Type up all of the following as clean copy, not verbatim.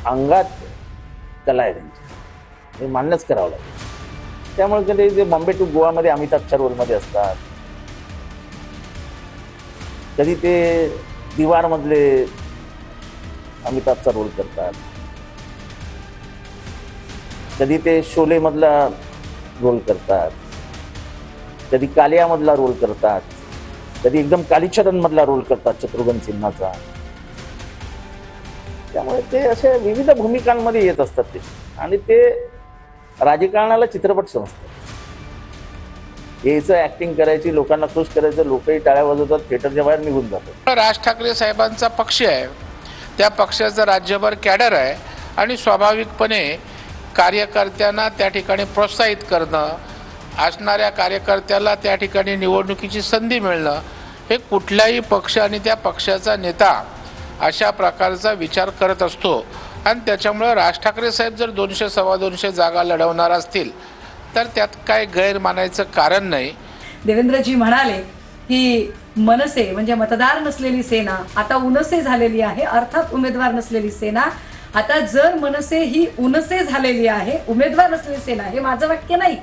अंगात कला आहे त्यांची, हे मान्यच करावं लागेल। त्यामुळे कधी ते बॉम्बे टू गोवामध्ये अमिताभच्या रोलमध्ये असतात, कधी ते दीवारमधले अमिताभचा रोल करतात, कधी ते शोलेमधला रोल करतात, कधी कालियामधला रोल करतात, कधी एकदम कालीचरणमधला रोल करतात शत्रुघ्न सिन्हाचा। त्यामुळे ते अशा विविध भूमिकांमध्ये येत असतात ते, आणि ते राजकारणाला चित्रपट समजतात। यायचं, ऍक्टिंग करायची, लोकांना खुश करायचं, लोकही टाळ्या वाजवतात, थिएटरच्या बाहेर निघून जातात। राज ठाकरे साहेबांचा पक्ष आहे, त्या पक्षाचा राज्यभर कॅडर आहे, आणि स्वाभाविकपणे कार्यकर्त्यांना त्या ठिकाणी प्रोत्साहित करणं, असणाऱ्या कार्यकर्त्याला त्या ठिकाणी निवडणुकीची संधी मिळणं, हे कुठलाही पक्ष आणि त्या पक्षाचा नेता अशा प्रकारचा विचार करत असतो। आणि त्याच्यामुळे राज ठाकरे साहेब जर 200 सव्वा 200 जागा लढवणार असतील तर त्यात काय गैर मानायचं कारण नाही। देवेंद्रजी म्हणाले की मनसे म्हणजे मतदार नसलेली सेना आता उनसे झालेली आहे, अर्थात उमेदवार नसलेली सेना। आता जर मनसे ही उनसे झालेली आहे, उमेदवार नसलेली सेना, हे माझं वाक्य नाही,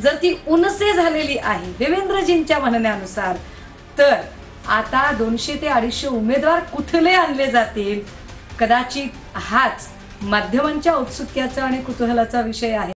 जर ती उनसे झालेली आहे देवेंद्रजींच्या म्हणण्यानुसार, तर आता 200 ते 250 उमेदवार कुठले आणले जातील, कदाचित हाच माध्यमांच्या औत्सुक्याचा आणि कुतूहलाचा विषय आहे।